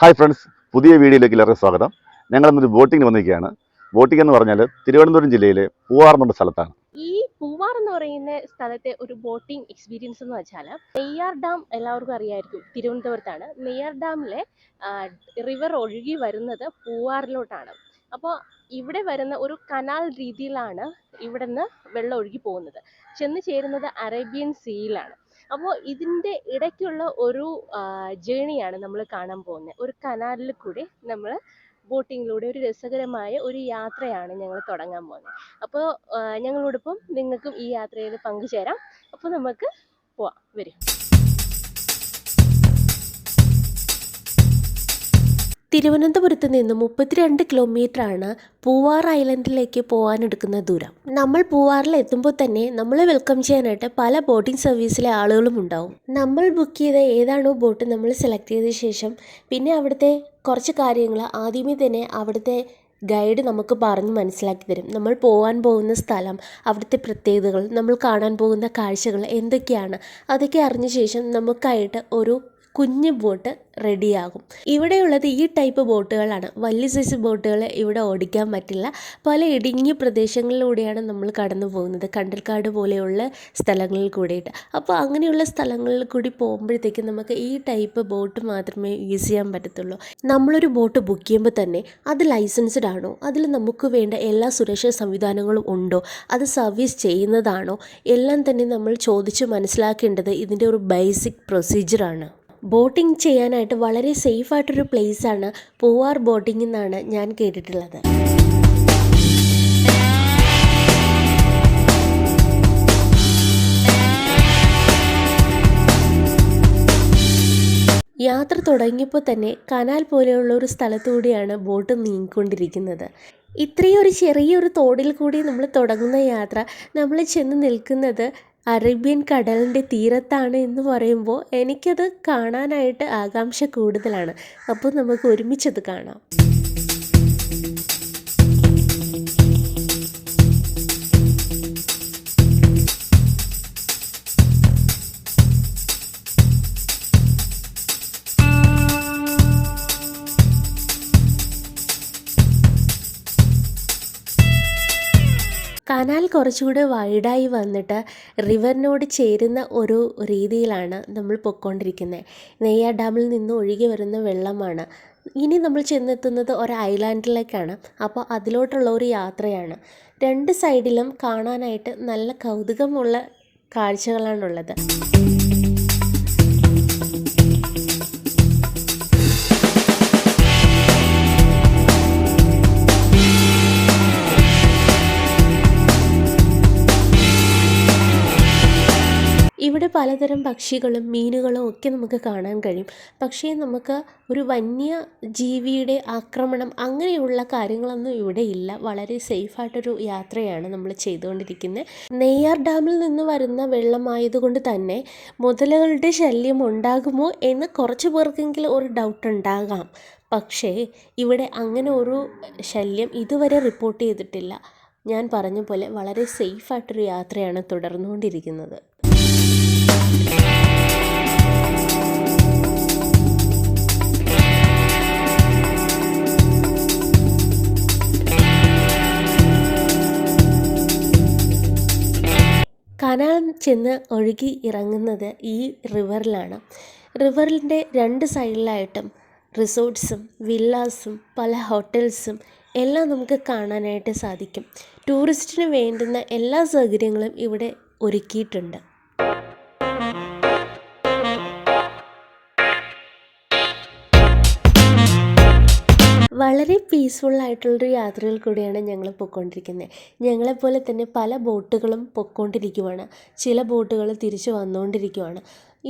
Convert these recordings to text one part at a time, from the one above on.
Hi friends, പുതിയ വീഡിയോയിലേക്ക് എല്ലാവർക്കും സ്വാഗതം. ഞങ്ങളിന്നൊരു ബോട്ടിങ്ങിന് വന്നിരിക്കുകയാണ്. ബോട്ടിംഗ് എന്ന് പറഞ്ഞാൽ തിരുവനന്തപുരം ജില്ലയിലെ പൂവാർ എന്ന സ്ഥലത്താണ്. ഈ പൂവാർ എന്ന് പറയുന്ന സ്ഥലത്തെ ഒരു ബോട്ടിംഗ് എക്സ്പീരിയൻസ് എന്ന് വെച്ചാൽ നെയ്യാർ ഡാം എല്ലാവർക്കും അറിയായിരിക്കും, തിരുവനന്തപുരത്താണ്. നെയ്യാർ ഡാമിലെ റിവർ ഒഴുകി വരുന്നത് പൂവാറിലോട്ടാണ്. അപ്പോൾ ഇവിടെ വരുന്ന ഒരു കനാൽ രീതിയിലാണ് ഇവിടെ നിന്ന് വെള്ളം ഒഴുകി പോകുന്നത്. ചെന്ന് ചേരുന്നത് അറേബ്യൻ സീയിലാണ്. അപ്പോൾ ഇതിൻ്റെ ഇടയ്ക്കുള്ള ഒരു ജേണിയാണ് നമ്മൾ കാണാൻ പോകുന്നത്. ഒരു കനാലിൽ കൂടി നമ്മൾ ബോട്ടിങ്ങിലൂടെ ഒരു രസകരമായ ഒരു യാത്രയാണ് ഞങ്ങൾ തുടങ്ങാൻ പോകുന്നത്. അപ്പോൾ ഞങ്ങളോടൊപ്പം നിങ്ങൾക്കും ഈ യാത്രയിൽ പങ്കുചേരാം. അപ്പോൾ നമുക്ക് പോവാം, വരും. തിരുവനന്തപുരത്ത് നിന്ന് 32 കിലോമീറ്ററാണ് പൂവാർ ഐലൻഡിലേക്ക് പോകാനെടുക്കുന്ന ദൂരം. നമ്മൾ പൂവാറിൽ എത്തുമ്പോൾ തന്നെ നമ്മളെ വെൽക്കം ചെയ്യാനായിട്ട് പല ബോട്ടിംഗ് സർവീസിലെ ആളുകളും ഉണ്ടാവും. നമ്മൾ ബുക്ക് ചെയ്ത ഏതാണോ ബോട്ട് നമ്മൾ സെലക്ട് ചെയ്ത ശേഷം പിന്നെ അവിടുത്തെ കുറച്ച് കാര്യങ്ങൾ ആദ്യമേ തന്നെ അവിടുത്തെ ഗൈഡ് നമുക്ക് പറഞ്ഞ് മനസ്സിലാക്കി തരും. നമ്മൾ പോകാൻ പോകുന്ന സ്ഥലം, അവിടുത്തെ പ്രത്യേകതകൾ, നമ്മൾ കാണാൻ പോകുന്ന കാഴ്ചകൾ എന്തൊക്കെയാണ്, അതൊക്കെ അറിഞ്ഞ ശേഷം നമുക്കായിട്ട് ഒരു കുഞ്ഞു ബോട്ട് റെഡിയാകും. ഇവിടെയുള്ളത് ഈ ടൈപ്പ് ബോട്ടുകളാണ്. വലിയ സൈസ് ബോട്ടുകൾ ഇവിടെ ഓടിക്കാൻ പറ്റില്ല. പല ഇടുങ്ങിയ പ്രദേശങ്ങളിലൂടെയാണ് നമ്മൾ കടന്നു പോകുന്നത്, കണ്ടൽക്കാട് പോലെയുള്ള സ്ഥലങ്ങളിൽ കൂടിയിട്ട്. അപ്പോൾ അങ്ങനെയുള്ള സ്ഥലങ്ങളിൽ കൂടി പോകുമ്പോഴത്തേക്കും നമുക്ക് ഈ ടൈപ്പ് ബോട്ട് മാത്രമേ യൂസ് ചെയ്യാൻ പറ്റത്തുള്ളൂ. നമ്മളൊരു ബോട്ട് ബുക്ക് ചെയ്യുമ്പോൾ തന്നെ അത് ലൈസൻസ്ഡ് ആണോ, അതിൽ നമുക്ക് വേണ്ട എല്ലാ സുരക്ഷാ സംവിധാനങ്ങളും ഉണ്ടോ, അത് സർവീസ് ചെയ്യുന്നതാണോ, എല്ലാം തന്നെ നമ്മൾ ചോദിച്ച് മനസ്സിലാക്കേണ്ടത് ഇതിൻ്റെ ഒരു ബേസിക് പ്രൊസീജിയറാണ്. ബോട്ടിംഗ് ചെയ്യാനായിട്ട് വളരെ സേഫായിട്ടൊരു പ്ലേസാണ് പൂവാർ ബോട്ടിംഗ് എന്നാണ് ഞാൻ കേട്ടിട്ടുള്ളത്. യാത്ര തുടങ്ങിയപ്പോൾ തന്നെ കനാൽ പോലെയുള്ള ഒരു സ്ഥലത്തുകൂടിയാണ് ബോട്ട് നീങ്ങിക്കൊണ്ടിരിക്കുന്നത്. ഇത്രയൊരു ചെറിയൊരു തോടിൽ കൂടി നമ്മൾ തുടങ്ങുന്ന യാത്ര, നമ്മൾ ചെന്ന് നിൽക്കുന്നത് അറേബ്യൻ കടലിൻ്റെ തീരത്താണ് എന്ന് പറയുമ്പോൾ എനിക്കത് കാണാനായിട്ട് ആകാംക്ഷ കൂടുതലാണ്. അപ്പോൾ നമുക്ക് ഒരുമിച്ചത് കാണാം. കനാൽ കുറച്ചുകൂടെ വൈഡായി വന്നിട്ട് റിവറിനോട് ചേരുന്ന ഒരു രീതിയിലാണ് നമ്മൾ പൊയ്ക്കൊണ്ടിരിക്കുന്നത്. നെയ്യാർ ഡാമിൽ നിന്ന് ഒഴുകി വരുന്ന വെള്ളമാണ്. ഇനി നമ്മൾ ചെന്നെത്തുന്നത് ഒരു ഐലാൻഡിലേക്കാണ്. അപ്പോൾ അതിലോട്ടുള്ള ഒരു യാത്രയാണ്. രണ്ട് സൈഡിലും കാണാനായിട്ട് നല്ല കൗതുകമുള്ള കാഴ്ചകളാണുള്ളത്. ഇവിടെ പലതരം പക്ഷികളും മീനുകളും ഒക്കെ നമുക്ക് കാണാൻ കഴിയും. പക്ഷേ നമുക്ക് ഒരു വന്യജീവിയുടെ ആക്രമണം അങ്ങനെയുള്ള കാര്യങ്ങളൊന്നും ഇവിടെ ഇല്ല. വളരെ സേഫായിട്ടൊരു യാത്രയാണ് നമ്മൾ ചെയ്തുകൊണ്ടിരിക്കുന്നത്. നെയ്യാർ ഡാമിൽ നിന്ന് വരുന്ന വെള്ളമായതുകൊണ്ട് തന്നെ മുതലകളുടെ ശല്യം ഉണ്ടാകുമോ എന്ന് കുറച്ച് പേർക്കെങ്കിലും ഒരു ഡൗട്ട് ഉണ്ടാകാം. പക്ഷേ ഇവിടെ അങ്ങനെ ഒരു ശല്യം ഇതുവരെ റിപ്പോർട്ട് ചെയ്തിട്ടില്ല. ഞാൻ പറഞ്ഞ പോലെ വളരെ സേഫായിട്ടൊരു യാത്രയാണ് തുടർന്നുകൊണ്ടിരിക്കുന്നത്. കനാൽ ചെന്ന് ഒഴുകി ഇറങ്ങുന്നത് ഈ റിവറിലാണ്. റിവറിൻ്റെ രണ്ട് സൈഡിലായിട്ടും റിസോർട്ട്സും വില്ലാസും പല ഹോട്ടൽസും എല്ലാം നമുക്ക് കാണാനായിട്ട് സാധിക്കും. ടൂറിസ്റ്റിന് വേണ്ടുന്ന എല്ലാ സൗകര്യങ്ങളും ഇവിടെ ഒരുക്കിയിട്ടുണ്ട്. വളരെ പീസ്ഫുള്ളായിട്ടുള്ളൊരു യാത്രയിൽ കൂടിയാണ് ഞങ്ങൾ പൊയ്ക്കൊണ്ടിരിക്കുന്നത്. ഞങ്ങളെപ്പോലെ തന്നെ പല ബോട്ടുകളും പൊയ്ക്കൊണ്ടിരിക്കുവാണ്. ചില ബോട്ടുകൾ തിരിച്ചു വന്നുകൊണ്ടിരിക്കുവാണ്.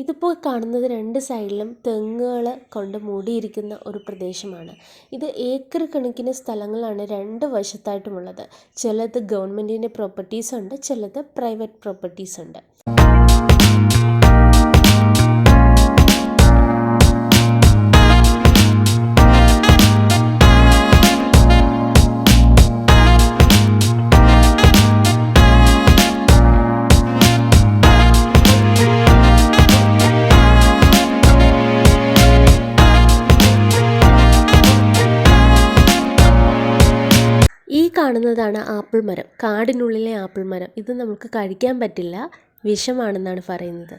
ഇതിപ്പോൾ കാണുന്നത് രണ്ട് സൈഡിലും തെങ്ങുകൾ കൊണ്ട് മൂടിയിരിക്കുന്ന ഒരു പ്രദേശമാണ്. ഇത് ഏക്കർ കണക്കിന് സ്ഥലങ്ങളാണ് രണ്ട് വശത്തായിട്ടുമുള്ളത്. ചിലത് ഗവൺമെൻറ്റിൻ്റെ പ്രോപ്പർട്ടീസ് ഉണ്ട്, ചിലത് പ്രൈവറ്റ് പ്രോപ്പർട്ടീസ് ഉണ്ട്. കാണുന്നതാണ് ആപ്പിൾ മരം, കാടിനുള്ളിലെ ആപ്പിൾ മരം. ഇത് നമുക്ക് കഴിക്കാൻ പറ്റില്ല, വിഷമാണെന്നാണ് പറയുന്നത്.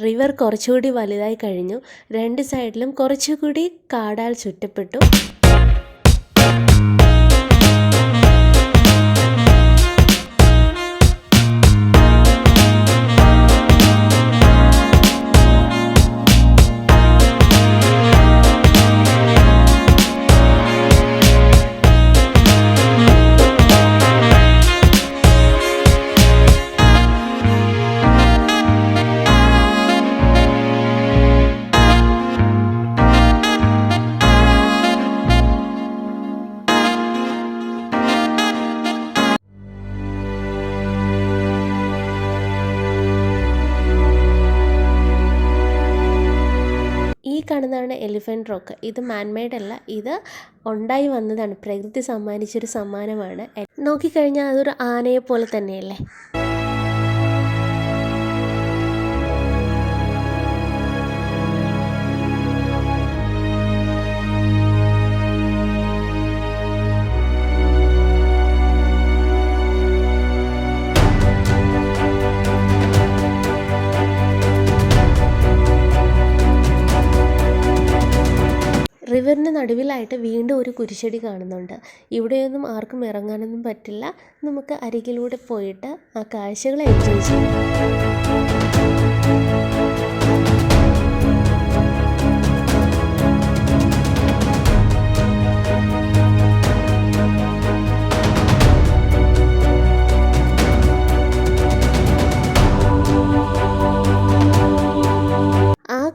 റിവർ കുറച്ചുകൂടി വലുതായി കഴിഞ്ഞു. രണ്ട് സൈഡിലും കുറച്ചുകൂടി കാടാൽ ചുറ്റപ്പെട്ടു. കാണുന്നതാണ് എലിഫൻറ്റ് റോക്ക്. ഇത് മാൻമെയ്ഡ് അല്ല, ഇത് ഉണ്ടായി വന്നതാണ്, പ്രകൃതി സമ്മാനിച്ചൊരു സമ്മാനമാണ്. നോക്കിക്കഴിഞ്ഞാൽ അതൊരു ആനയെ പോലെ തന്നെയല്ലേ. റിവറിന് നടുവിലായിട്ട് വീണ്ടും ഒരു കുരിശടി കാണുന്നുണ്ട്. ഇവിടെയൊന്നും ആർക്കും ഇറങ്ങാനൊന്നും പറ്റില്ല. നമുക്ക് അരികിലൂടെ പോയിട്ട് ആ കാഴ്ചകൾ എൻജോയ് ചെയ്യാം.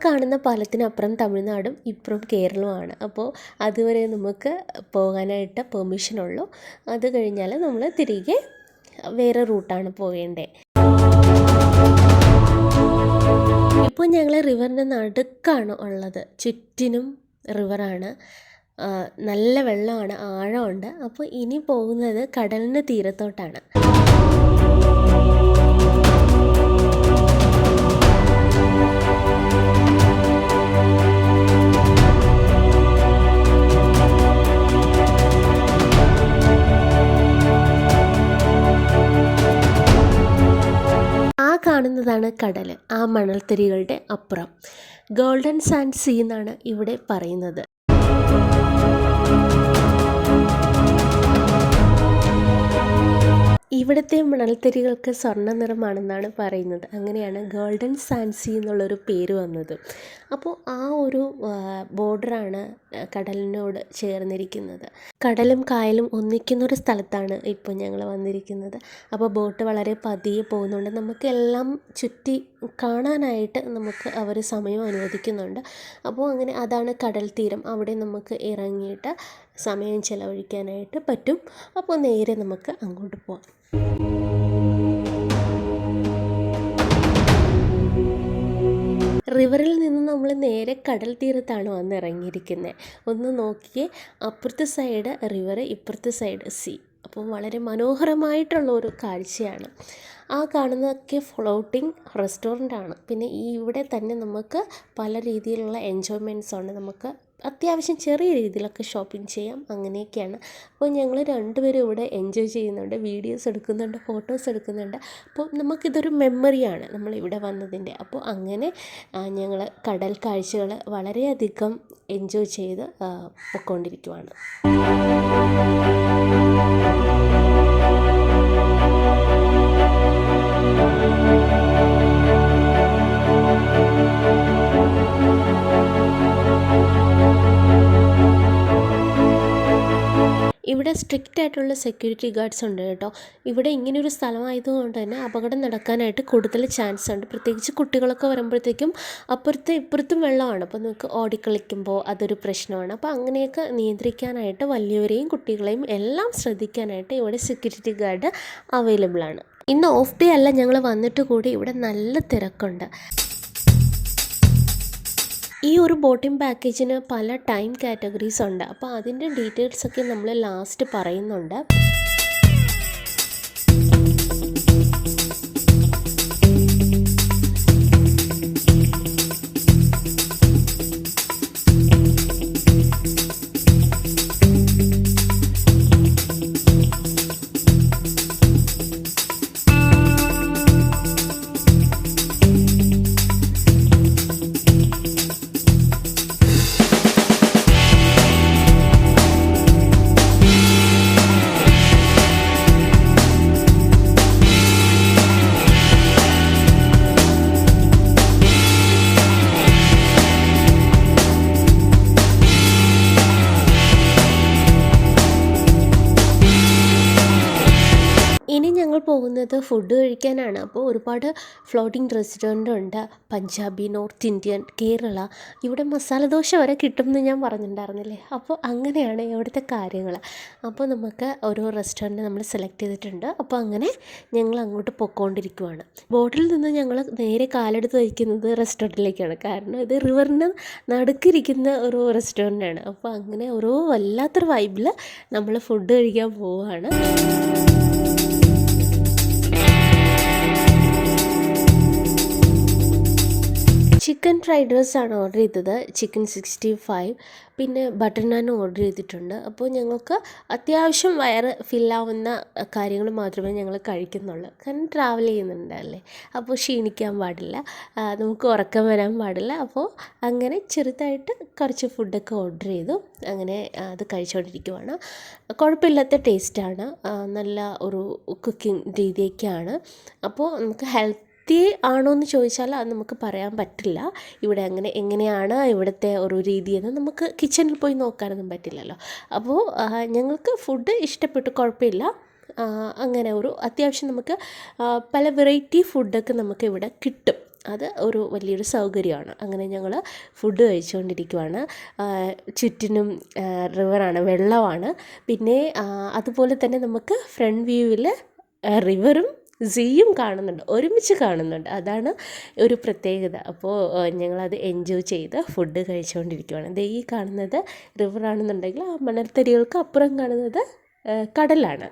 കാണുന്ന പാലത്തിനപ്പുറം തമിഴ്നാടും ഇപ്പുറം കേരളവുമാണ്. അപ്പോൾ അതുവരെ നമുക്ക് പോകാനായിട്ട് പെർമിഷനുള്ളൂ. അത് കഴിഞ്ഞാൽ നമ്മൾ തിരികെ വേറെ റൂട്ടാണ് പോകേണ്ടത്. ഇപ്പോൾ ഞങ്ങൾ റിവറിൻ്റെ നടുക്കാണ് ഉള്ളത്. ചുറ്റിനും റിവറാണ്, നല്ല വെള്ളമാണ്, ആഴമുണ്ട്. അപ്പോൾ ഇനി പോകുന്നത് കടലിൻ്റെ തീരത്തോട്ടാണ്. കാണുന്നതാണ് കടൽ. ആ മണൽത്തരികളുടെ അപ്പുറം ഗോൾഡൻ സാൻഡ് സീ എന്നാണ് ഇവിടെ പറയുന്നത്. ഇവിടുത്തെ മണൽത്തരികൾക്ക് സ്വർണ്ണ നിറമാണെന്നാണ് പറയുന്നത്. അങ്ങനെയാണ് ഗോൾഡൻ സാൻഡ് സീ എന്നുള്ളൊരു പേര് വന്നത്. അപ്പോൾ ആ ഒരു ബോർഡറാണ് കടലിനോട് ചേർന്നിരിക്കുന്നത്. കടലും കായലും ഒന്നിക്കുന്നൊരു സ്ഥലത്താണ് ഇപ്പോൾ ഞങ്ങൾ വന്നിരിക്കുന്നത്. അപ്പോൾ ബോട്ട് വളരെ പതിയെ പോകുന്നുണ്ട്. നമുക്കെല്ലാം ചുറ്റി കാണാനായിട്ട് നമുക്ക് അവർ സമയം അനുവദിക്കുന്നുണ്ട്. അപ്പോൾ അങ്ങനെ അതാണ് കടൽ തീരം. അവിടെ നമുക്ക് ഇറങ്ങിയിട്ട് സമയം ചിലവഴിക്കാനായിട്ട് പറ്റും. അപ്പോൾ നേരെ നമുക്ക് അങ്ങോട്ട് പോകാം. റിവറിൽ നിന്ന് നമ്മൾ നേരെ കടൽ തീരത്താണ് വന്നിറങ്ങിയിരിക്കുന്നത്. ഒന്ന് നോക്കിയേ, അപ്പുറത്തെ സൈഡ് റിവർ, ഇപ്പുറത്തെ സൈഡ് സീ. അപ്പോൾ വളരെ മനോഹരമായിട്ടുള്ള ഒരു കാഴ്ചയാണ്. ആ കാണുന്നതൊക്കെ ഫ്ലോട്ടിംഗ് റെസ്റ്റോറൻ്റാണ്. പിന്നെ ഈ ഇവിടെ തന്നെ നമുക്ക് പല രീതിയിലുള്ള എൻജോയ്മെൻറ്റ്സ് ഉണ്ട്. നമുക്ക് അത്യാവശ്യം ചെറിയ രീതിയിലൊക്കെ ഷോപ്പിംഗ് ചെയ്യാം. അങ്ങനെയൊക്കെയാണ്. അപ്പോൾ ഞങ്ങൾ രണ്ടുപേരും ഇവിടെ എൻജോയ് ചെയ്യുന്നുണ്ട്, വീഡിയോസ് എടുക്കുന്നുണ്ട്, ഫോട്ടോസ് എടുക്കുന്നുണ്ട്. അപ്പോൾ നമുക്കിതൊരു മെമ്മറിയാണ് നമ്മളിവിടെ വന്നതിൻ്റെ. അപ്പോൾ അങ്ങനെ ഞങ്ങൾ കടൽ കാഴ്ചകൾ വളരെയധികം എൻജോയ് ചെയ്ത് പൊയ്ക്കൊണ്ടിരിക്കുവാണ്. ഇവിടെ സ്ട്രിക്റ്റ് ആയിട്ടുള്ള സെക്യൂരിറ്റി ഗാർഡ്സ് ഉണ്ട് കേട്ടോ. ഇവിടെ ഇങ്ങനെയൊരു സ്ഥലമായതുകൊണ്ട് തന്നെ അപകടം നടക്കാനായിട്ട് കൂടുതൽ ചാൻസ് ഉണ്ട്. പ്രത്യേകിച്ച് കുട്ടികളൊക്കെ വരുമ്പോഴത്തേക്കും അപ്പുറത്തും ഇപ്പുറത്തും വെള്ളമാണ്. അപ്പോൾ നമുക്ക് ഓടിക്കളിക്കുമ്പോൾ അതൊരു പ്രശ്നമാണ്. അപ്പോൾ അങ്ങനെയൊക്കെ നിയന്ത്രിക്കാനായിട്ട് വലിയവരെയും കുട്ടികളെയും എല്ലാം ശ്രദ്ധിക്കാനായിട്ട് ഇവിടെ സെക്യൂരിറ്റി ഗാർഡ് അവൈലബിൾ ആണ്. ഇന്ന് ഓഫ് ഡേ അല്ല ഞങ്ങൾ വന്നിട്ട് കൂടി ഇവിടെ നല്ല തിരക്കുണ്ട്. ഈ ഒരു ബോട്ടിംഗ് പാക്കേജിന് പല ടൈം കാറ്റഗറീസ് ഉണ്ട്. അപ്പോൾ അതിൻ്റെ ഡീറ്റെയിൽസൊക്കെ നമ്മൾ ലാസ്റ്റ് പറയുന്നുണ്ട്. ഇനി ഞങ്ങൾ പോകുന്നത് ഫുഡ് കഴിക്കാനാണ്. അപ്പോൾ ഒരുപാട് ഫ്ലോട്ടിംഗ് റെസ്റ്റോറൻ്റ് ഉണ്ട്. പഞ്ചാബി, നോർത്ത് ഇന്ത്യൻ, കേരള, ഇവിടെ മസാല ദോശ വരെ കിട്ടുമെന്ന് ഞാൻ പറഞ്ഞിട്ടുണ്ടായിരുന്നില്ലേ. അപ്പോൾ അങ്ങനെയാണ് ഇവിടുത്തെ കാര്യങ്ങൾ. അപ്പോൾ നമുക്ക് ഓരോ റെസ്റ്റോറൻറ്റ് നമ്മൾ സെലക്ട് ചെയ്തിട്ടുണ്ട്. അപ്പോൾ അങ്ങനെ ഞങ്ങൾ അങ്ങോട്ട് പൊയ്ക്കൊണ്ടിരിക്കുവാണ്. ബോട്ടിൽ നിന്ന് ഞങ്ങൾ നേരെ കാലെടുത്ത് വയ്ക്കുന്നത് റെസ്റ്റോറൻറ്റിലേക്കാണ്. കാരണം ഇത് റിവറിന് നടുക്കിരിക്കുന്ന ഒരു റെസ്റ്റോറൻ്റാണ്. അപ്പോൾ അങ്ങനെ ഓരോ വല്ലാത്തൊരു വൈബിൽ നമ്മൾ ഫുഡ് കഴിക്കാൻ പോവുകയാണ്. ചിക്കൻ ഫ്രൈഡ് റൈസാണ് ഓർഡർ ചെയ്തത്. ചിക്കൻ 65, പിന്നെ ബട്ടർ നാൻ ഓർഡർ ചെയ്തിട്ടുണ്ട്. അപ്പോൾ ഞങ്ങൾക്ക് അത്യാവശ്യം വയറ് ഫില്ലാവുന്ന കാര്യങ്ങൾ മാത്രമേ ഞങ്ങൾ കഴിക്കുന്നുള്ളൂ. കാരണം ട്രാവൽ ചെയ്യുന്നുണ്ടല്ലേ, അപ്പോൾ ക്ഷീണിക്കാൻ പാടില്ല, നമുക്ക് ഉറക്കം വരാൻ പാടില്ല. അപ്പോൾ അങ്ങനെ ചെറുതായിട്ട് കുറച്ച് ഫുഡൊക്കെ ഓർഡർ ചെയ്തു. അങ്ങനെ അത് കഴിച്ചുകൊണ്ടിരിക്കുവാണ്. കുഴപ്പമില്ലാത്ത ടേസ്റ്റാണ്, നല്ല ഒരു കുക്കിംഗ് രീതിയൊക്കെയാണ്. അപ്പോൾ നമുക്ക് ഹെൽത്തി ആണോ എന്ന് ചോദിച്ചാൽ അത് നമുക്ക് പറയാൻ പറ്റില്ല. ഇവിടെ എങ്ങനെയാണ് ഇവിടുത്തെ ഒരു രീതിയെന്ന് നമുക്ക് കിച്ചണിൽ പോയി നോക്കാനൊന്നും പറ്റില്ലല്ലോ. അപ്പോൾ ഞങ്ങൾക്ക് ഫുഡ് ഇഷ്ടപ്പെട്ടു, കുഴപ്പമില്ല. അങ്ങനെ ഒരു അത്യാവശ്യം നമുക്ക് പല വെറൈറ്റി ഫുഡൊക്കെ നമുക്ക് ഇവിടെ കിട്ടും. അത് ഒരു വലിയൊരു സൗകര്യമാണ്. അങ്ങനെ ഞങ്ങൾ ഫുഡ് കഴിച്ചുകൊണ്ടിരിക്കുവാണ്. ചുറ്റിനും റിവറാണ്, വെള്ളമാണ്. പിന്നെ അതുപോലെ തന്നെ നമുക്ക് ഫ്രണ്ട് വ്യൂവിൽ റിവറും സീയും കാണുന്നുണ്ട്, ഒരുമിച്ച് കാണുന്നുണ്ട്. അതാണ് ഒരു പ്രത്യേകത. അപ്പോൾ ഞങ്ങളത് എൻജോയ് ചെയ്ത് ഫുഡ് കഴിച്ചുകൊണ്ടിരിക്കുകയാണ്. ദേ ഈ കാണുന്നത് റിവറാണെന്നുണ്ടെങ്കിൽ ആ മണൽത്തരികൾക്ക് അപ്പുറം കാണുന്നത് കടലാണ്.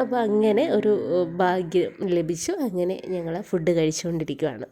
അപ്പോൾ അങ്ങനെ ഒരു ഭാഗ്യം ലഭിച്ചു. അങ്ങനെ ഞങ്ങൾ ഫുഡ് കഴിച്ചുകൊണ്ടിരിക്കുകയാണ്.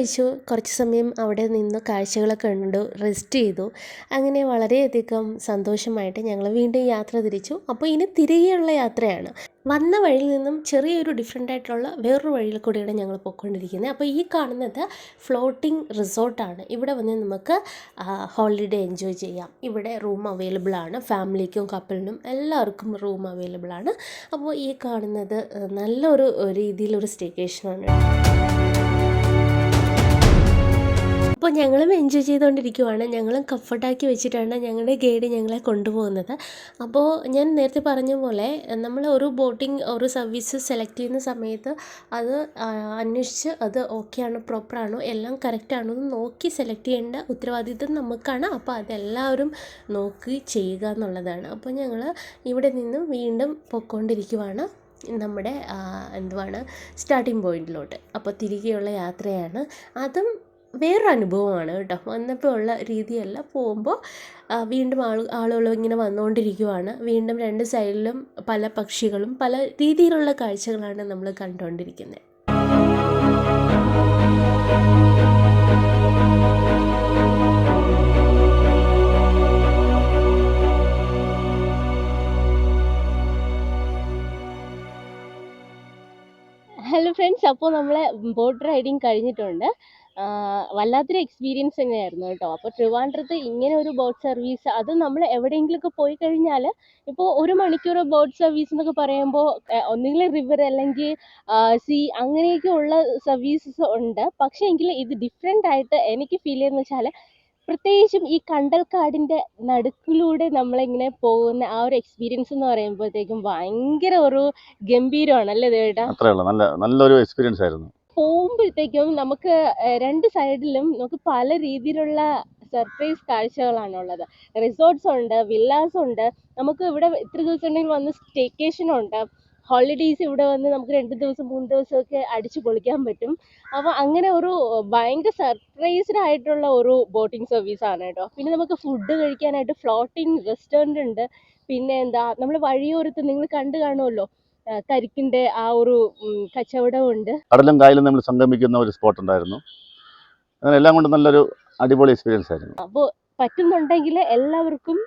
കഴിച്ചു, കുറച്ച് സമയം അവിടെ നിന്ന് കാഴ്ചകളൊക്കെ കണ്ടു, റെസ്റ്റ് ചെയ്തു. അങ്ങനെ വളരെയധികം സന്തോഷമായിട്ട് ഞങ്ങൾ വീണ്ടും യാത്ര തിരിച്ചു. അപ്പോൾ ഇനി തിരികെയുള്ള യാത്രയാണ്. വന്ന വഴിയിൽ നിന്നും ചെറിയൊരു ഡിഫറെൻ്റ് ആയിട്ടുള്ള വേറൊരു വഴിയിൽ കൂടിയാണ് ഞങ്ങൾ പോയിക്കൊണ്ടിരിക്കുന്നത്. അപ്പോൾ ഈ കാണുന്നത് ഫ്ലോട്ടിംഗ് റിസോർട്ടാണ്. ഇവിടെ വന്ന് നമുക്ക് ഹോളിഡേ എൻജോയ് ചെയ്യാം. ഇവിടെ റൂം അവൈലബിൾ ആണ്, ഫാമിലിക്കും കപ്പിളിനും എല്ലാവർക്കും റൂം അവൈലബിൾ ആണ്. അപ്പോൾ ഈ കാണുന്നത് നല്ലൊരു രീതിയിലൊരു സ്റ്റേക്കേഷനാണ്. അപ്പോൾ ഞങ്ങളും എൻജോയ് ചെയ്തുകൊണ്ടിരിക്കുവാണ്. ഞങ്ങളും കംഫർട്ടാക്കി വെച്ചിട്ടാണ് ഞങ്ങളുടെ ഗൈഡ് ഞങ്ങളെ കൊണ്ടുപോകുന്നത്. അപ്പോൾ ഞാൻ നേരത്തെ പറഞ്ഞ പോലെ നമ്മൾ ഒരു ബോട്ടിംഗ് ഒരു സർവീസ് സെലക്ട് ചെയ്യുന്ന സമയത്ത് അത് അന്വേഷിച്ച് അത് ഓക്കെയാണോ പ്രോപ്പറാണോ എല്ലാം കറക്റ്റാണോ എന്ന് നോക്കി സെലക്ട് ചെയ്യേണ്ട ഉത്തരവാദിത്വം നമുക്കാണ്. അപ്പോൾ അതെല്ലാവരും നോക്കി ചെയ്യുക എന്നുള്ളതാണ്. അപ്പോൾ ഞങ്ങൾ ഇവിടെ നിന്നും വീണ്ടും പൊയ്ക്കൊണ്ടിരിക്കുവാണ് നമ്മുടെ സ്റ്റാർട്ടിംഗ് പോയിന്റിലോട്ട്. അപ്പോൾ തിരികെയുള്ള യാത്രയാണ്. അതും വേറൊരു അനുഭവമാണ് കേട്ടോ. വന്നപ്പോൾ ഉള്ള രീതിയല്ല, പോകുമ്പോൾ വീണ്ടും ആളുകൾ ഇങ്ങനെ വന്നുകൊണ്ടിരിക്കുവാണ്. വീണ്ടും രണ്ട് സൈഡിലും പല പക്ഷികളും പല രീതിയിലുള്ള കാഴ്ചകളാണ് നമ്മൾ കണ്ടുകൊണ്ടിരിക്കുന്നത്. ഹലോ ഫ്രണ്ട്സ്, അപ്പോൾ നമ്മളെ ബോട്ട് റൈഡിങ് കഴിഞ്ഞിട്ടുണ്ട്. വല്ലാത്തൊരു എക്സ്പീരിയൻസ് തന്നെയായിരുന്നു കേട്ടോ. അപ്പോൾ ട്രിവാൻഡ്രത്ത് ഇങ്ങനെ ഒരു ബോട്ട് സർവീസ്, അത് നമ്മൾ എവിടെയെങ്കിലുമൊക്കെ പോയി കഴിഞ്ഞാൽ ഇപ്പോൾ 1 മണിക്കൂർ ബോട്ട് സർവീസ് എന്നൊക്കെ പറയുമ്പോൾ ഒന്നുകിൽ റിവർ അല്ലെങ്കിൽ സീ അങ്ങനെയൊക്കെ ഉള്ള സർവീസസ് ഉണ്ട്. പക്ഷേ എങ്കിൽ ഇത് ഡിഫറെൻ്റ് ആയിട്ട് എനിക്ക് ഫീൽ ചെയ്യുന്നത് വെച്ചാൽ, പ്രത്യേകിച്ചും ഈ കണ്ടൽക്കാടിൻ്റെ നടുക്കിലൂടെ നമ്മളിങ്ങനെ പോകുന്ന ആ ഒരു എക്സ്പീരിയൻസ് എന്ന് പറയുമ്പോഴത്തേക്കും ഭയങ്കര ഒരു ഗംഭീരമാണ് അല്ലേ ദേവേട്ടാ? അത്രേ ഉള്ളൂ. നല്ലൊരു എക്സ്പീരിയൻസ് ആയിരുന്നു. പോകുമ്പോഴത്തേക്കും നമുക്ക് രണ്ട് സൈഡിലും നമുക്ക് പല രീതിയിലുള്ള സർപ്രൈസ് കാഴ്ചകളാണുള്ളത്. റിസോർട്ട്സ് ഉണ്ട്, വില്ലാസ് ഉണ്ട്. നമുക്ക് ഇവിടെ ഇത്ര ദിവസം ഉണ്ടെങ്കിൽ വന്ന് സ്റ്റേക്കേഷൻ ഉണ്ട്. ഹോളിഡേയ്സ് ഇവിടെ വന്ന് നമുക്ക് 2 ദിവസം 3 ദിവസമൊക്കെ അടിച്ചു പൊളിക്കാൻ പറ്റും. അപ്പോൾ അങ്ങനെ ഒരു ഭയങ്കര സർപ്രൈസ്ഡ് ആയിട്ടുള്ള ഒരു ബോട്ടിംഗ് സർവീസാണ് കേട്ടോ. പിന്നെ നമുക്ക് ഫുഡ് കഴിക്കാനായിട്ട് ഫ്ലോട്ടിംഗ് റെസ്റ്റോറൻറ്റ് ഉണ്ട്. പിന്നെ നമ്മൾ വഴിയോരത്ത് നിങ്ങൾ കണ്ടു കാണുമല്ലോ, കരിക്കിൻ്റെ ആ ഒരു കച്ചവടമുണ്ട്. കടലും കായലും നമ്മൾ സംഗമിക്കുന്ന ഒരു സ്പോട്ട് ഉണ്ടായിരുന്നു. അങ്ങനെ എല്ലാം കൊണ്ടും നല്ലൊരു അടിപൊളി എക്സ്പീരിയൻസ് ആയിരുന്നു. അപ്പോൾ പറ്റുന്നുണ്ടെങ്കിൽ എല്ലാവർക്കും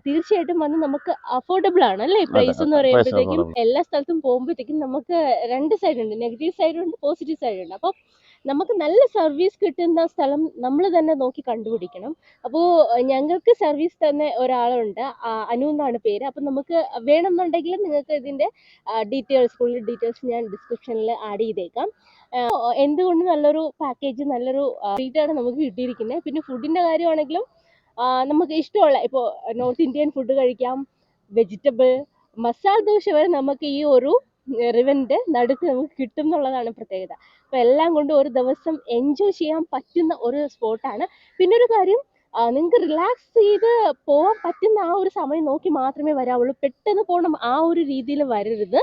തീർച്ചയായിട്ടും വന്ന് നമുക്ക് അഫോർഡബിൾ ആണ് അല്ലേ പ്രൈസ് എന്ന് പറയുമ്പോഴത്തേക്കും. എല്ലാ സ്ഥലത്തും പോകുമ്പോഴത്തേക്കും നമുക്ക് രണ്ട് സൈഡ് ഉണ്ട്, നെഗറ്റീവ് സൈഡ് ഉണ്ട്, പോസിറ്റീവ് സൈഡ് ഉണ്ട്. അപ്പോൾ നമുക്ക് നല്ല സർവീസ് കിട്ടുന്ന സ്ഥലം നമ്മൾ തന്നെ നോക്കി കണ്ടുപിടിക്കണം. അപ്പോൾ ഞങ്ങൾക്ക് സർവീസ് തന്നെ ഒരാളുണ്ട്, അനു എന്നാണ് പേര്. അപ്പം നമുക്ക് വേണമെന്നുണ്ടെങ്കിൽ നിങ്ങൾക്ക് ഇതിൻ്റെ ഫുൾ ഡീറ്റെയിൽസ് ഞാൻ ഡിസ്ക്രിപ്ഷനിൽ ആഡ് ചെയ്തേക്കാം. എന്തുകൊണ്ട് നല്ലൊരു പാക്കേജ്, നല്ലൊരു ട്രീറ്റാണ് നമുക്ക് കിട്ടിയിരിക്കുന്നത്. പിന്നെ ഫുഡിൻ്റെ കാര്യമാണെങ്കിലും നമുക്ക് ഇഷ്ടമുള്ള ഇപ്പോൾ നോർത്ത് ഇന്ത്യൻ ഫുഡ് കഴിക്കാം, വെജിറ്റബിൾ മസാല ദോശ വരെ നമുക്ക് ഈ ഒരു റിവറിൻ്റെ നടുക്ക് നമുക്ക് കിട്ടും എന്നുള്ളതാണ് പ്രത്യേകത. അപ്പോൾ എല്ലാം കൊണ്ടും ഒരു ദിവസം എൻജോയ് ചെയ്യാൻ പറ്റുന്ന ഒരു സ്പോട്ടാണ്. പിന്നെ ഒരു കാര്യം, നിങ്ങൾക്ക് റിലാക്സ് ചെയ്ത് പോകാൻ പറ്റുന്ന ആ ഒരു സമയം നോക്കി മാത്രമേ വരാവുള്ളൂ. പെട്ടെന്ന് പോകണം ആ ഒരു രീതിയിൽ വരരുത്.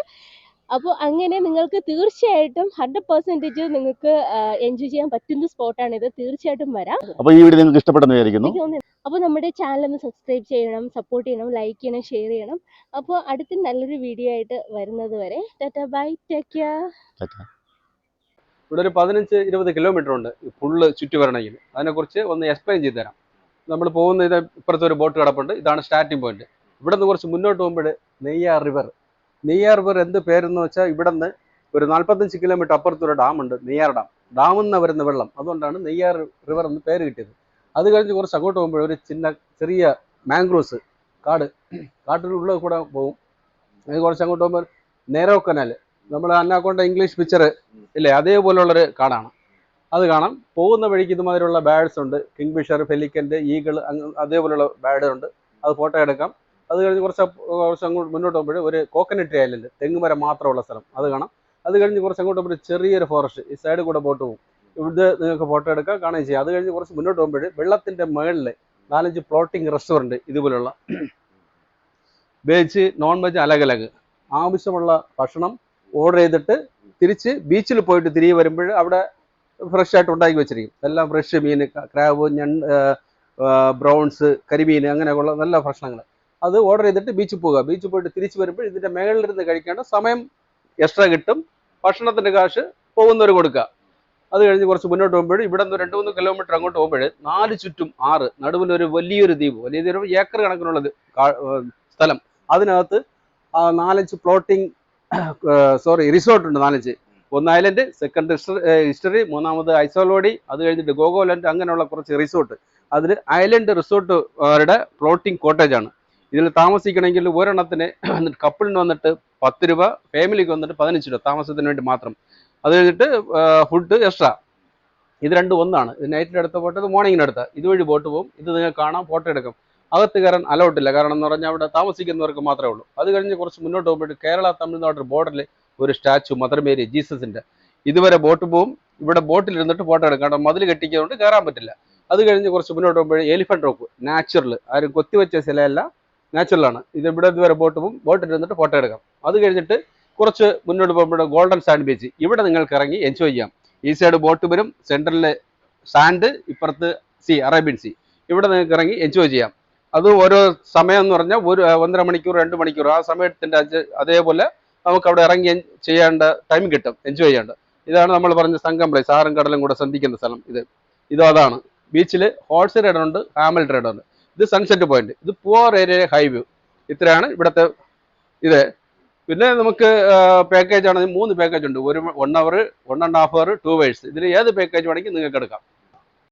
അപ്പോൾ അങ്ങനെ നിങ്ങൾക്ക് തീർച്ചയായിട്ടും 100% നിങ്ങൾക്ക് എൻജോയ് ചെയ്യാൻ പറ്റുന്ന സ്പോട്ടാണിത്. തീർച്ചയായിട്ടും വരാം. അപ്പോൾ ഈ വീഡിയോ നിങ്ങൾക്ക് ഇഷ്ടപ്പെട്ടെന്ന് വിചാരിക്കുന്നു. അപ്പോൾ നമ്മുടെ ചാനൽ ഒന്ന് സബ്സ്ക്രൈബ് ചെയ്യണം, സപ്പോർട്ട് ചെയ്യണം, ലൈക്ക് ചെയ്യണം, ഷെയർ ചെയ്യണം. അപ്പോൾ അടുത്ത നല്ലൊരു വീഡിയോ ആയിട്ട് വരുന്നത് വരെ ടാറ്റാ ബൈ, ടേക്ക് കെയർ. ഇവിടെ ഒരു 15-20 കിലോമീറ്റർ ഉണ്ട് ഫുള്ള് ചുറ്റുവരണമെങ്കിൽ. അതിനെക്കുറിച്ച് ഒന്ന് എക്സ്പ്ലെയിൻ ചെയ്തു തരാം. നമ്മൾ പോകുന്ന ഇപ്പുറത്തെ ഒരു ബോട്ട് കിടപ്പുണ്ട്. ഇതാണ് സ്റ്റാർട്ടിംഗ് പോയിന്റ്. ഇവിടെ നിന്ന് കുറച്ച് മുന്നോട്ട് പോകുമ്പോൾ നെയ്യാർ റിവർ എന്ത് പേരെന്ന് വെച്ചാൽ, ഇവിടെ നിന്ന് ഒരു 45 കിലോമീറ്റർ അപ്പുറത്തൊരു ഡാമുണ്ട്, നെയ്യാർ ഡാം. ഡാമിൽ നിന്ന് വരുന്ന വെള്ളം, അതുകൊണ്ടാണ് നെയ്യാർ റിവർ എന്ന് പേര് കിട്ടിയത്. അത് കഴിഞ്ഞ് കുറച്ച് അങ്ങോട്ട് പോകുമ്പോൾ ഒരു ചെറിയ മാംഗ്രോവ്സ് കാട്ടിലുള്ള കൂടെ പോകും. അത് കുറച്ച് അങ്ങോട്ട് പോകുമ്പോൾ നേരോ കനാൽ, നമ്മൾ അന്നാക്കൊണ്ട ഇംഗ്ലീഷ് പിക്ചർ ഇല്ലേ, അതേപോലുള്ളൊരു കാടാണ്. അത് കാണാം. പോകുന്ന വഴിക്ക് ഇതുമാതിരിയുള്ള ബാഡ്സ് ഉണ്ട്, കിങ് ഫിഷർ, പെലിക്കൻ്റെ, ഈഗിൾ, അതേപോലുള്ള ബാഡ് ഉണ്ട്. അത് ഫോട്ടോ എടുക്കാം. അത് കഴിഞ്ഞ് കുറച്ച് അങ്ങോട്ട് മുന്നോട്ട് പോകുമ്പോൾ ഒരു കോക്കനട്ട് ഐലൻഡ്, തെങ്ങുമരം മാത്രമുള്ള സ്ഥലം, അത് കാണാം. അത് കഴിഞ്ഞ് കുറച്ച് അങ്ങോട്ട് പോകുമ്പോൾ ചെറിയൊരു ഫോറസ്റ്റ്, ഈ സൈഡിൽ കൂടെ ബോട്ട് പോകും. ഇവിടെ നിങ്ങൾക്ക് ഫോട്ടോ എടുക്കാം, കാണുകയും ചെയ്യാം. അത് കഴിഞ്ഞ് കുറച്ച് മുന്നോട്ട് പോകുമ്പോൾ വെള്ളത്തിൻ്റെ മുകളിൽ 4-5 ഫ്ലോട്ടിംഗ് റെസ്റ്റോറൻറ്റ് ഇതുപോലുള്ള വെജ് നോൺ വെജ് അലകലക് ആവശ്യമുള്ള ഭക്ഷണം ഓർഡർ ചെയ്തിട്ട് തിരിച്ച് ബീച്ചിൽ പോയിട്ട് തിരികെ വരുമ്പോൾ അവിടെ ഫ്രഷ് ആയിട്ട് ഉണ്ടാക്കി വെച്ചിരിക്കും. എല്ലാം ഫ്രഷ് മീൻ, ക്രാബ്, ബ്രൗൺസ്, കരിമീൻ, അങ്ങനെയുള്ള നല്ല ഭക്ഷണങ്ങൾ. അത് ഓർഡർ ചെയ്തിട്ട് ബീച്ചിൽ പോകുക. ബീച്ചിൽ പോയിട്ട് തിരിച്ച് വരുമ്പോൾ ഇതിൻ്റെ മുകളിലിരുന്ന് കഴിക്കേണ്ട സമയം എക്സ്ട്രാ കിട്ടും. ഭക്ഷണത്തിൻ്റെ കാശ് പോകുന്നവർ കൊടുക്കുക. അത് കഴിഞ്ഞ് കുറച്ച് മുന്നോട്ട് പോകുമ്പോൾ ഇവിടെ നിന്ന് 2-3 കിലോമീറ്റർ അങ്ങോട്ട് പോകുമ്പോൾ 4 ചുറ്റും 6 നടുവിലൊരു വലിയൊരു ദ്വീപ്, വലിയ ദ്വീപ് ഏക്കർ കണക്കിനുള്ളത് സ്ഥലം. അതിനകത്ത് 4-5 ഫ്ലോട്ടിംഗ് റിസോർട്ട് ഉണ്ട്. 4-5. ഒന്ന് ഐലൻഡ്, സെക്കൻഡ് ഹിസ്റ്ററി, മൂന്നാമത് ഐസോലോഡി, അത് കഴിഞ്ഞിട്ട് ഗോഗോലാൻഡ്, അങ്ങനെയുള്ള കുറച്ച് റിസോർട്ട്. അതിൽ ഐലൻഡ് റിസോർട്ടുകാരുടെ ഫ്ലോട്ടിംഗ് കോട്ടേജ് ആണ്. ഇതിൽ താമസിക്കണമെങ്കിൽ ഒരെണ്ണത്തിന് കപ്പിളിന് വന്നിട്ട് 10 രൂപ, ഫാമിലിക്ക് വന്നിട്ട് 15 രൂപ താമസത്തിന് വേണ്ടി മാത്രം. അത് കഴിഞ്ഞിട്ട് ഫുഡ് എക്സ്ട്രാ. ഇത് രണ്ടും ഒന്നാണ്. ഇത് നൈറ്റിൽ എടുത്ത ഫോട്ടോ, ഇത് മോർണിംഗിന് എടുത്ത. ഇതുവഴി ബോട്ട് പോകും. ഇത് നിങ്ങൾക്ക് കാണാം, ഫോട്ടോ എടുക്കാം. അകത്ത് കയറാൻ അലൗട്ടില്ല, കാരണം എന്ന് പറഞ്ഞാൽ അവിടെ താമസിക്കുന്നവർക്ക് മാത്രമേ ഉള്ളൂ. അത് കഴിഞ്ഞ് കുറച്ച് മുന്നോട്ട് പോകുമ്പോൾ കേരള തമിഴ്നാട് ബോർഡറിൽ ഒരു സ്റ്റാച്ചു മദർ മേരി ജീസസിന്റെ, ഇതുവരെ ബോട്ട് പോകും. ഇവിടെ ബോട്ടിൽ ഇരുന്നിട്ട് ഫോട്ടോ എടുക്കാം, കാരണം മതിൽ കെട്ടിക്കൊണ്ട് കയറാൻ പറ്റില്ല. അത് കഴിഞ്ഞ് കുറച്ച് മുന്നോട്ട് പോകുമ്പോൾ എലിഫന്റ് റോക്ക്, നാച്ചുറൽ, ആരും കൊത്തിവെച്ച ശിലയല്ല, നാച്ചുറലാണ്. ഇത് ഇവിടെ ഇതുവരെ ബോട്ട് പോകും, ബോട്ടിൽ ഇരുന്നിട്ട് ഫോട്ടോ എടുക്കാം. അത് കഴിഞ്ഞിട്ട് കുറച്ച് മുന്നോട്ട് പോകുമ്പോൾ ഗോൾഡൻ സാൻഡ് ബീച്ച്, ഇവിടെ നിങ്ങൾക്ക് ഇറങ്ങി എൻജോയ് ചെയ്യാം. ഈ സൈഡ് ബോട്ട് വരും, സെൻട്രലിലെ സാൻഡ്, ഇപ്പുറത്ത് സീ, അറേബ്യൻ സീ. ഇവിടെ നിങ്ങൾക്ക് ഇറങ്ങി എൻജോയ് ചെയ്യാം. അത് ഓരോ സമയം എന്ന് പറഞ്ഞാൽ 1.5 മണിക്കൂർ 2 മണിക്കൂർ ആ സമയത്തിൻ്റെ അതേപോലെ നമുക്ക് അവിടെ ഇറങ്ങി ചെയ്യേണ്ട ടൈം കിട്ടും, എൻജോയ് ചെയ്യേണ്ട. ഇതാണ് നമ്മൾ പറഞ്ഞ സംഘം പ്ലേസ്, ആറും കടലും കൂടെ സന്ധിക്കുന്ന സ്ഥലം. ഇതോ അതാണ്. ബീച്ചിൽ ഹോഴ്സ് റൈഡ് ഉണ്ട്, ഹാമൽ റൈഡ് ഉണ്ട്. ഇത് സൺസെറ്റ് പോയിന്റ്, ഇത് പൂവാർ ഏരിയ ഹൈ വ്യൂ. ഇത്രയാണ് ഇവിടുത്തെ ഇത്. പിന്നെ നമുക്ക് പാക്കേജ് ആണെങ്കിൽ 3 പാക്കേജ് ഉണ്ട്. 1 hour, 1.5 hour, 2 hours. ഇതിൽ ഏത് പാക്കേജ് വേണമെങ്കിൽ നിങ്ങൾക്ക് എടുക്കാം.